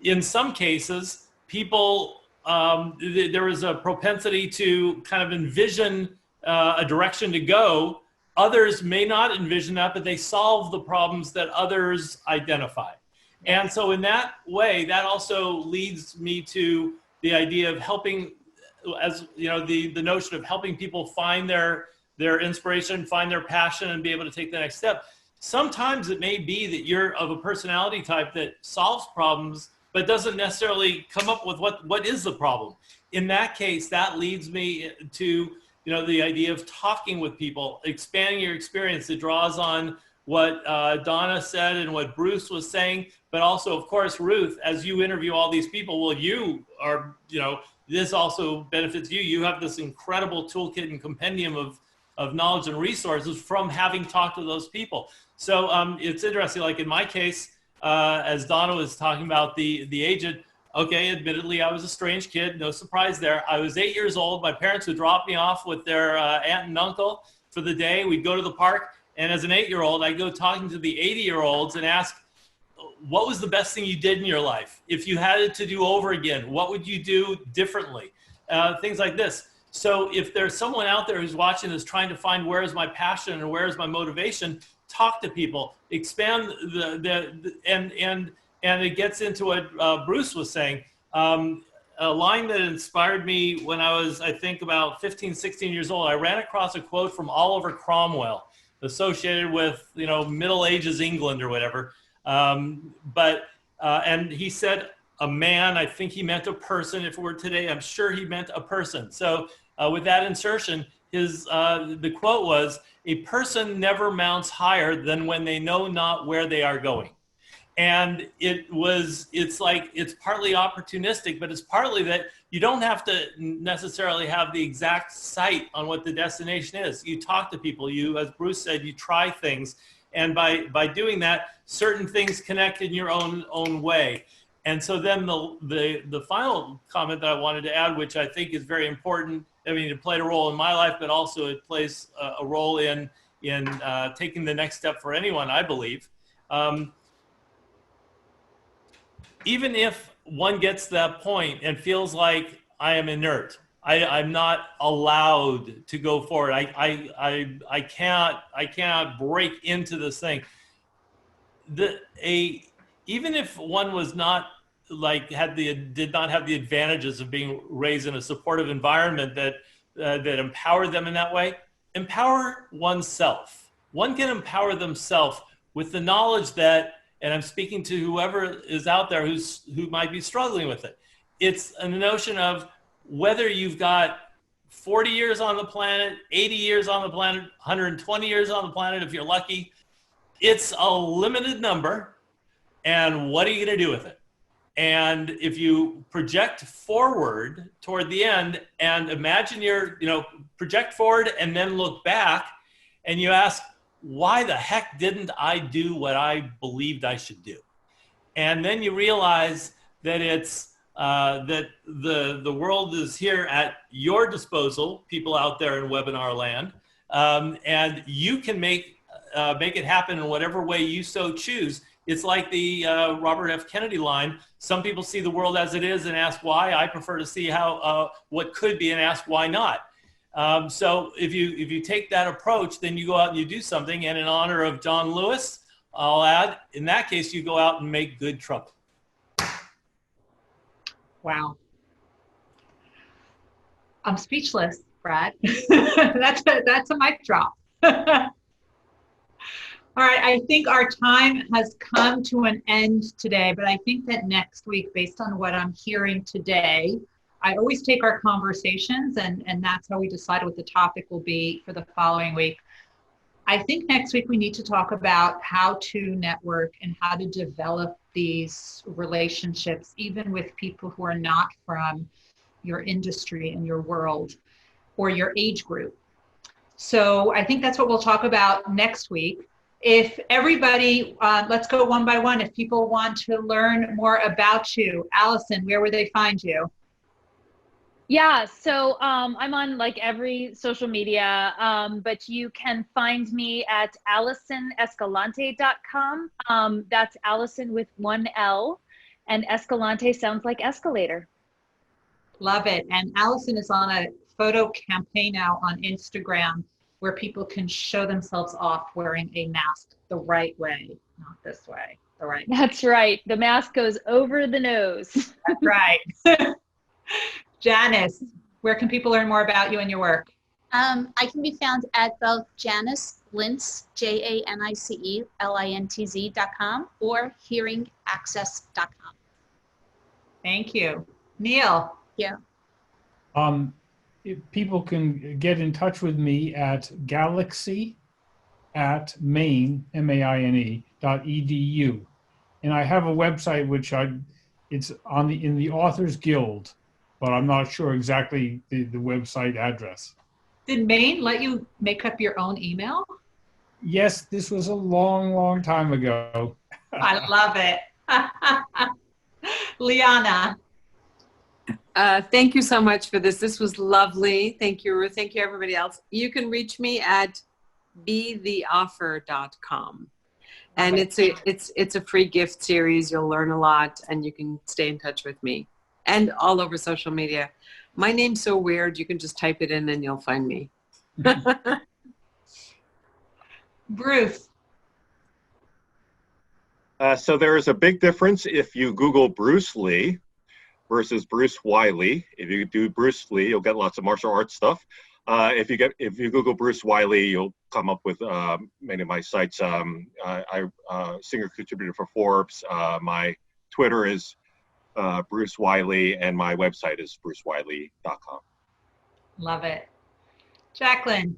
in some cases, people, there is a propensity to kind of envision a direction to go. Others may not envision that, but they solve the problems that others identify. And so in that way, that also leads me to the idea of helping, as you know, the notion of helping people find their inspiration, find their passion, and be able to take the next step. Sometimes it may be that you're of a personality type that solves problems, but doesn't necessarily come up with what is the problem. In that case, that leads me to, you know, the idea of talking with people, expanding your experience. It draws on what Donna said and what Bruce was saying, but also, of course, Ruth, as you interview all these people, well, you are, you know, this also benefits you. You have this incredible toolkit and compendium of knowledge and resources from having talked to those people. So it's interesting, like in my case, as Donna was talking about the agent, okay, admittedly, I was a strange kid, no surprise there. I was 8 years old. My parents would drop me off with their aunt and uncle for the day. We'd go to the park. And as an 8-year-old, I'd go talking to the 80-year-olds and ask, what was the best thing you did in your life? If you had it to do over again, what would you do differently? Things like this. So if there's someone out there who's watching this trying to find where is my passion and where is my motivation, talk to people, expand and it gets into what Bruce was saying. A line that inspired me when I was, I think, about 15, 16 years old. I ran across a quote from Oliver Cromwell associated with, you know, Middle Ages England or whatever. And he said, a man, I think he meant a person. If it were today, I'm sure he meant a person. So with that insertion, the quote was, a person never mounts higher than when they know not where they are going. And it's like, it's partly opportunistic, but it's partly that you don't have to necessarily have the exact sight on what the destination is. You talk to people, you, as Bruce said, you try things. And by doing that, certain things connect in your own way. And so then the final comment that I wanted to add, which I think is very important, I mean, it played a role in my life, but also it plays a role in taking the next step for anyone, I believe. Even if one gets to that point and feels like I am inert, I'm not allowed to go forward. I can't break into this thing. Even if one was not like did not have the advantages of being raised in a supportive environment that empowered them in that way, empower oneself. One can empower themselves with the knowledge that, and I'm speaking to whoever is out there who might be struggling with it. It's a notion of whether you've got 40 years on the planet, 80 years on the planet, 120 years on the planet if you're lucky. It's a limited number, and what are you going to do with it? And if you project forward toward the end and imagine project forward and then look back and you ask, why the heck didn't I do what I believed I should do? And then you realize that it's that the world is here at your disposal, people out there in webinar land, and you can make it happen in whatever way you so choose. It's like the Robert F. Kennedy line, some people see the world as it is and ask why. I prefer to see how what could be and ask why not. So if you take that approach, then you go out and you do something. And in honor of John Lewis, I'll add, in that case, you go out and make good trouble. Wow. I'm speechless, Brad. That's a mic drop. All right, I think our time has come to an end today, but I think that next week, based on what I'm hearing today, I always take our conversations and that's how we decide what the topic will be for the following week. I think next week we need to talk about how to network and how to develop these relationships, even with people who are not from your industry and your world or your age group. So I think that's what we'll talk about next week. If everybody, let's go one by one. If people want to learn more about you, Allison, where would they find you? Yeah, so I'm on like every social media, but you can find me at AllisonEscalante.com. That's Allison with one L, and Escalante sounds like escalator. Love it. And Allison is on a photo campaign now on Instagram where people can show themselves off wearing a mask the right way, not this way, the right way. That's right. The mask goes over the nose. That's right. Janice, where can people learn more about you and your work? I can be found at both Janice Lintz, JANICELINTZ.com or hearingaccess.com. Thank you. Neil. Yeah. People can get in touch with me at Galaxy, at Maine, MAINE.edu. And I have a website which it's on in the Authors Guild, but I'm not sure exactly the website address. Did Maine let you make up your own email? Yes, this was a long, long time ago. I love it. Liana. Thank you so much for this. This was lovely. Thank you, Ruth. Thank you, everybody else. You can reach me at betheoffer.com. And it's a free gift series. You'll learn a lot, and you can stay in touch with me. And all over social media. My name's so weird, you can just type it in and you'll find me. Bruce. So there is a big difference if you Google Bruce Lee versus Bruce Wiley. If you do Bruce Lee, you'll get lots of martial arts stuff. If you Google Bruce Wiley, you'll come up with many of my sites. I'm senior contributor for Forbes. My Twitter is Bruce Wiley, and my website is brucewiley.com. Love it. Jacqueline.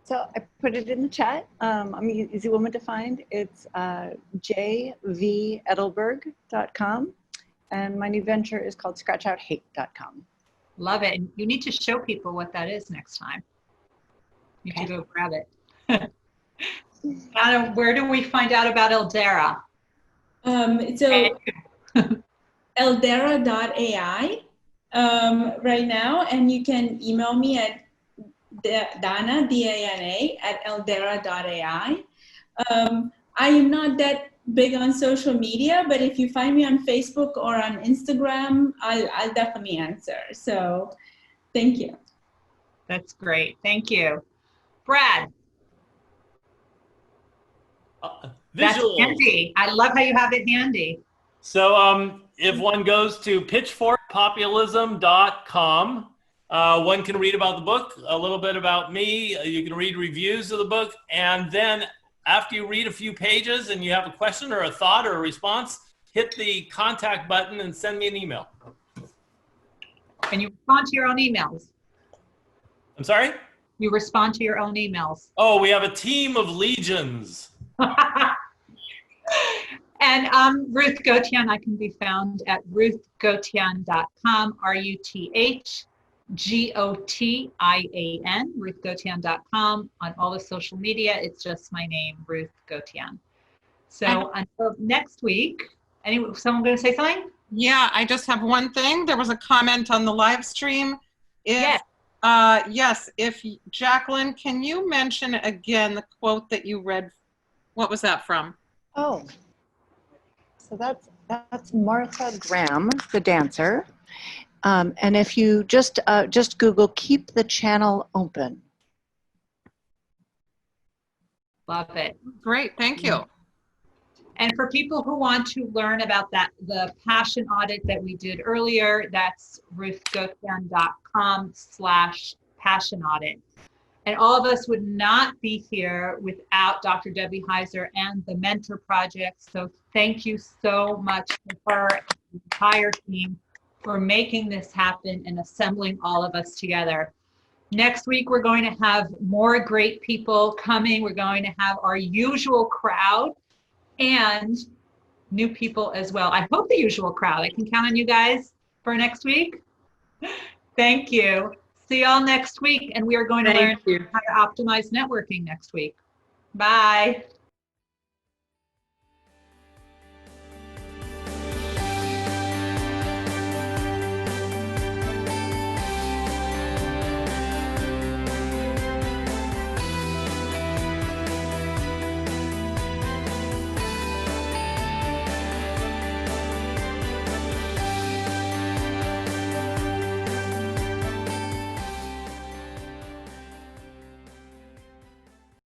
So I put it in the chat. I'm an easy woman to find. It's jvedelberg.com. And my new venture is called scratchouthate.com. Love it. And you need to show people what that is next time. You need to go grab it. Adam, where do we find out about Eldera? So eldera.ai right now, and you can email me at Dana, D-A-N-A, at eldera.ai. I am not that big on social media, but if you find me on Facebook or on Instagram, I'll definitely answer. So thank you. That's great. Thank you. Brad. That's handy. I love how you have it handy. So if one goes to pitchforkpopulism.com, one can read about the book, a little bit about me. You can read reviews of the book. And then after you read a few pages and you have a question or a thought or a response, hit the contact button and send me an email. And you respond to your own emails. I'm sorry? You respond to your own emails. Oh, we have a team of legions. And Ruth Gotian, I can be found at ruthgotian.com, RuthGotian, ruthgotian.com. On all the social media, it's just my name, Ruth Gotian. So until next week, someone going to say something? Yeah, I just have one thing. There was a comment on the live stream. Yes, if Jacqueline, can you mention again the quote that you read? What was that from? Oh, so that's Martha Graham, the dancer. And if you just Google "keep the channel open." Love it. Great, thank you. And for people who want to learn about the passion audit that we did earlier, that's ruthgotian.com/passion audit. And all of us would not be here without Dr. Debbie Heiser and the Mentor Project. So thank you so much to her and the entire team for making this happen and assembling all of us together. Next week, we're going to have more great people coming. We're going to have our usual crowd and new people as well. I hope the usual crowd. I can count on you guys for next week. Thank you. See y'all next week, and we are going to learn how to optimize networking next week. Bye.